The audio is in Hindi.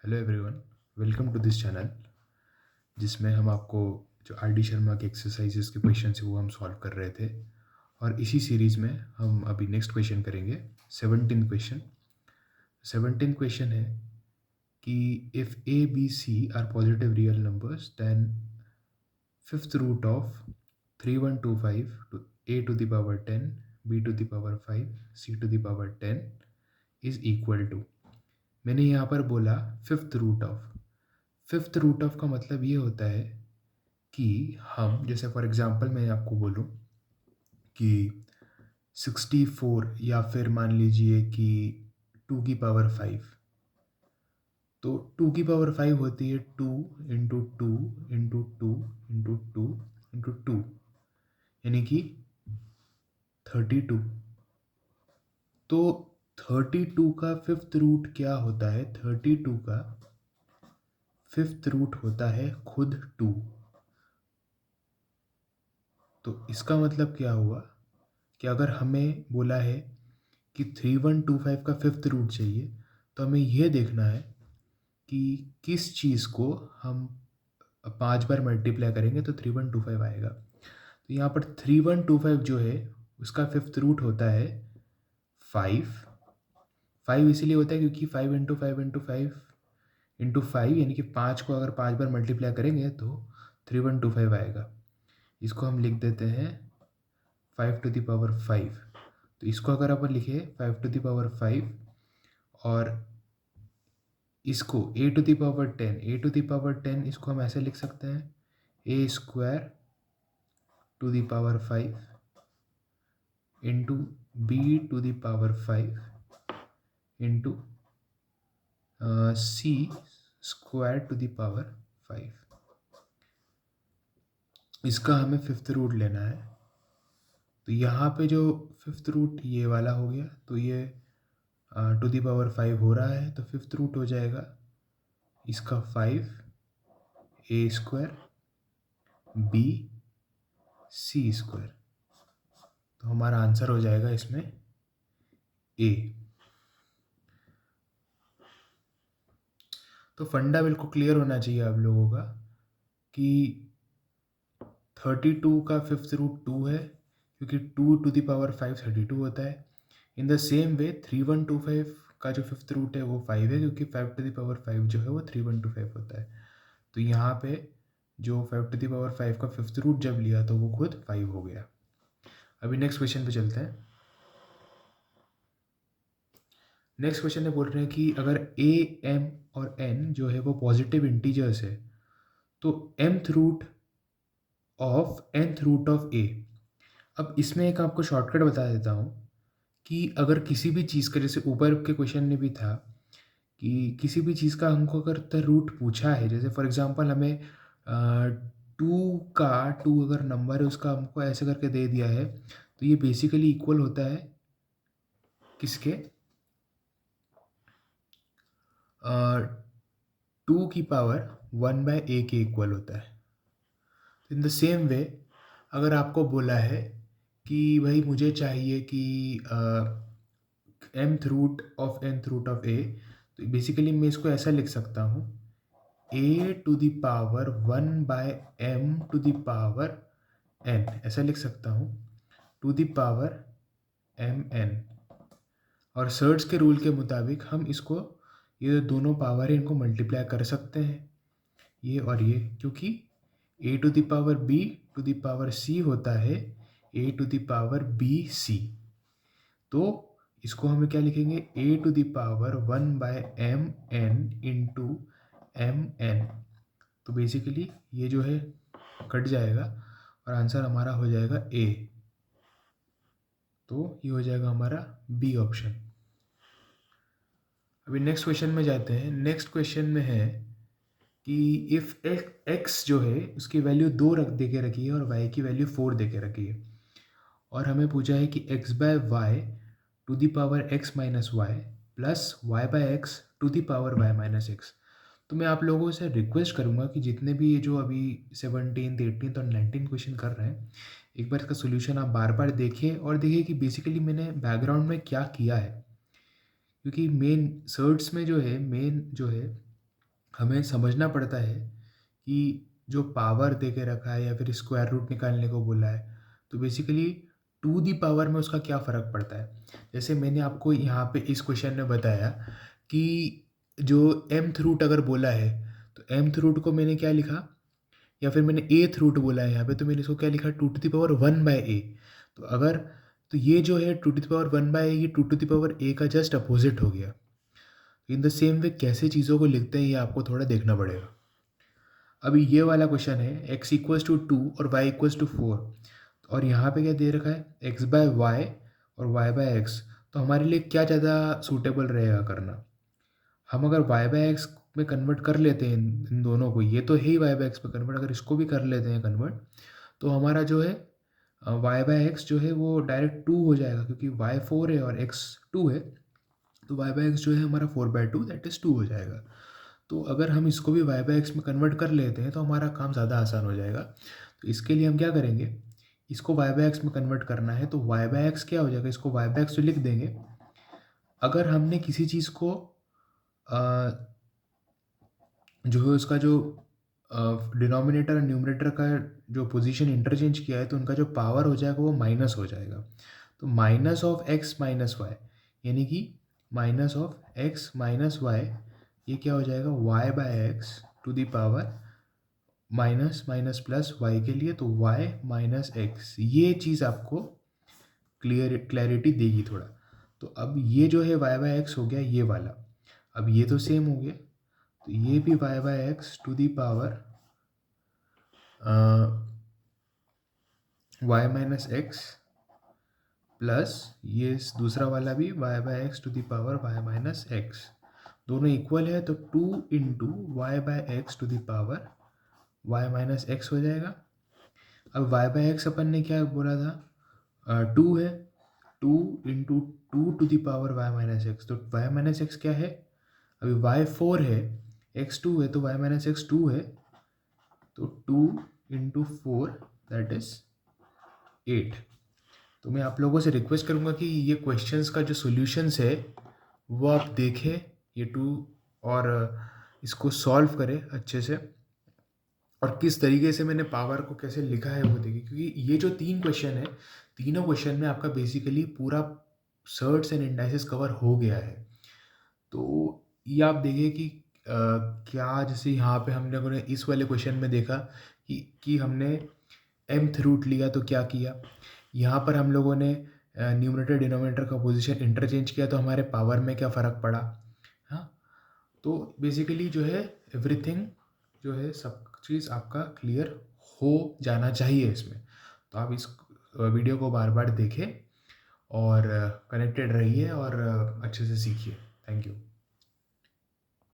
Hello everyone, welcome to this channel जिसमें हम आपको जो आर डी शर्मा के एक्सरसाइजेस के क्वेश्चन है वो हम सॉल्व कर रहे थे। और इसी सीरीज़ में हम अभी नेक्स्ट क्वेश्चन करेंगे। 17th क्वेश्चन है कि if A B C are positive real numbers then fifth root of 3125 to A to the power 10 B to the power 5 C to the power 10 is equal to. मैंने यहाँ पर बोला फिफ्थ रूट ऑफ का मतलब ये होता है कि हम जैसे फॉर एग्जांपल मैं आपको बोलूँ कि 64 या फिर मान लीजिए कि 2 की पावर 5, तो 2 की पावर 5 होती है 2 × 2 × 2 × 2 यानी कि 32। तो 32 का फिफ्थ रूट क्या होता है? 32 का फिफ्थ रूट होता है खुद 2। तो इसका मतलब क्या हुआ कि अगर हमें बोला है कि 3125 का फिफ्थ रूट चाहिए, तो हमें यह देखना है कि किस चीज़ को हम 5 बार मल्टीप्लाई करेंगे तो 3125 आएगा। तो यहाँ पर 3125 जो है उसका फिफ्थ रूट होता है 5। 5 इसीलिए होता है क्योंकि 5 × 5 × 5 यानी कि 5 को अगर 5 बार मल्टीप्लाई करेंगे तो 3125 आएगा। इसको हम लिख देते हैं 5⁵। तो इसको अगर अपन लिखे 5⁵ और इसको a⁻10 इसको हम ऐसे लिख सकते हैं a² into b⁵ into c²⁵। इसका हमें फिफ्थ रूट लेना है। तो यहाँ पे जो फिफ्थ रूट ये वाला हो गया, तो ये 2⁵ हो रहा है, तो फिफ्थ रूट हो जाएगा इसका 5a² b c²। तो हमारा आंसर हो जाएगा इसमें ए। तो फंडा बिल्कुल क्लियर होना चाहिए आप लोगों का कि 32 का फिफ्थ रूट 2 है, क्योंकि 2⁵ 32 होता है। इन द सेम वे 3125 का जो फिफ्थ रूट है वो 5 है, क्योंकि 5⁵ जो है वो 3125 होता है। तो यहाँ पे जो 5⁵ का फिफ्थ रूट जब लिया तो वो खुद 5 हो गया। अभी नेक्स्ट क्वेश्चन पे चलते हैं। नेक्स्ट क्वेश्चन में बोल रहे हैं कि अगर a, m और n जो है वो पॉजिटिव इंटीजर्स है, तो nth रूट ऑफ a। अब इसमें एक आपको शॉर्टकट बता देता हूँ कि अगर किसी भी चीज़ का, जैसे ऊपर के क्वेश्चन में भी था कि किसी भी चीज़ का हमको अगर द रूट पूछा है, जैसे फॉर एग्जांपल हमें 2 अगर नंबर है उसका हमको ऐसे करके दे दिया है, तो ये बेसिकली इक्वल होता है किसके? 2 की पावर 1/a के इक्वल होता है। इन द सेम वे अगर आपको बोला है कि भाई मुझे चाहिए कि nth रूट ऑफ a, तो बेसिकली मैं इसको ऐसा लिख सकता हूँ a⁻1/m⁴n, ऐसा लिख सकता हूँ 2⁻mn। और सर्ट्स के रूल के मुताबिक हम इसको, ये दोनों पावर है इनको मल्टीप्लाई कर सकते हैं, ये और ये, क्योंकि a⁻b⁻c होता है a⁻bc। तो इसको हमें क्या लिखेंगे? a⁻1/mn तो बेसिकली ये जो है कट जाएगा और आंसर हमारा हो जाएगा ए। तो ये हो जाएगा हमारा बी ऑप्शन। अभी नेक्स्ट क्वेश्चन में जाते हैं। नेक्स्ट क्वेश्चन में है कि इफ़ x जो है उसकी वैल्यू 2 दे के रखी है और y की वैल्यू 4 दे के रखी है, और हमें पूछा है कि x/y⁻x - y plus y/x⁻y - x। तो मैं आप लोगों से रिक्वेस्ट करूँगा कि जितने भी ये जो अभी 17th 18th और 19th क्वेश्चन कर रहे हैं, एक बार इसका सोल्यूशन आप बार बार देखिए और देखिए कि बेसिकली मैंने बैकग्राउंड में क्या किया है। क्योंकि मेन सर्ट्स में जो है हमें समझना पड़ता है कि जो पावर दे के रखा है या फिर स्क्वायर रूट निकालने को बोला है, तो बेसिकली टू दी पावर में उसका क्या फ़र्क पड़ता है। जैसे मैंने आपको यहाँ पे इस क्वेश्चन में बताया कि जो mth रूट अगर बोला है, तो mth रूट को मैंने क्या लिखा, या फिर मैंने एथ रूट बोला है यहाँ पे, तो मैंने इसको क्या लिखा, two to the power one by A. तो अगर, तो ये जो है two to the power one by A, ये two to the power A का जस्ट अपोजिट हो गया। इन द सेम वे कैसे चीज़ों को लिखते हैं ये आपको थोड़ा देखना पड़ेगा। अभी ये वाला क्वेश्चन है x इक्वल्स टू टू और y इक्वल्स टू फोर, और यहाँ पे क्या दे रखा है, x बाय वाई और y बाय एक्स। तो हमारे लिए क्या ज़्यादा सूटेबल रहेगा करना, हम अगर y बाय एक्स में कन्वर्ट कर लेते हैं इन दोनों को, ये तो है ही y बाय एक्स में कन्वर्ट, अगर इसको भी कर लेते हैं कन्वर्ट, तो हमारा जो है y बाय एक्स जो है वो डायरेक्ट टू हो जाएगा, क्योंकि y फोर है और x टू है, तो y बाय एक्स जो है हमारा four by two that is two हो जाएगा। तो अगर हम इसको भी y बाय एक्स में कन्वर्ट कर लेते हैं तो हमारा काम ज़्यादा आसान हो जाएगा। तो इसके लिए हम क्या करेंगे, इसको y बाय एक्स में कन्वर्ट करना है, तो y बाय एक्स क्या हो जाएगा, इसको y बाय एक्स तो लिख देंगे। अगर हमने किसी चीज़ को जो है उसका जो डिनोमिनेटर और न्यूमरेटर का जो पोजीशन इंटरचेंज किया है, तो उनका जो पावर हो जाएगा वो माइनस हो जाएगा। तो minus of X minus Y, यानी कि minus of X minus Y, ये क्या हो जाएगा, Y by X to the power minus minus plus Y के लिए, तो वाई माइनस एक्स, ये चीज़ आपको क्लैरिटी देगी थोड़ा। तो अब ये जो है वाई बाय एक्स हो गया ये वाला, अब ये तो सेम हो गया, तो ये भी Y by X to the power Y minus X plus ये दूसरा वाला भी Y by X to the power Y minus X, दोनों इक्वल है, तो two into Y by X to the power Y minus X हो जाएगा। अब वाई बाय एक्स अपन ने क्या बोला था, टू है, two into two to the power Y minus X, तो वाई माइनस एक्स क्या है, अभी वाई फोर है, एक्स टू है, तो वाई माइनस एक्स टू है, तो two into four that is eight. तो मैं आप लोगों से रिक्वेस्ट करूँगा कि ये क्वेश्चंस का जो सॉल्यूशंस है वो आप देखें ये टू, और इसको सॉल्व करें अच्छे से, और किस तरीके से मैंने पावर को कैसे लिखा है वो देखिए, क्योंकि ये जो तीन क्वेश्चन है, तीनों क्वेश्चन में आपका बेसिकली पूरा सर्ट्स एंड इंडाइसेस कवर हो गया है। तो ये आप देखिए कि क्या, जैसे यहाँ पे हम लोगों ने इस वाले क्वेश्चन में देखा कि हमने mth रूट लिया तो क्या किया, यहाँ पर हम लोगों ने न्यूमरेटर डिनोमिनेटर का पोजीशन इंटरचेंज किया तो हमारे पावर में क्या फ़र्क पड़ा। हाँ, तो बेसिकली जो है एवरीथिंग जो है सब चीज़ आपका क्लियर हो जाना चाहिए इसमें। तो आप इस वीडियो को बार बार देखें और कनेक्टेड रहिए और अच्छे से सीखिए। Thank you.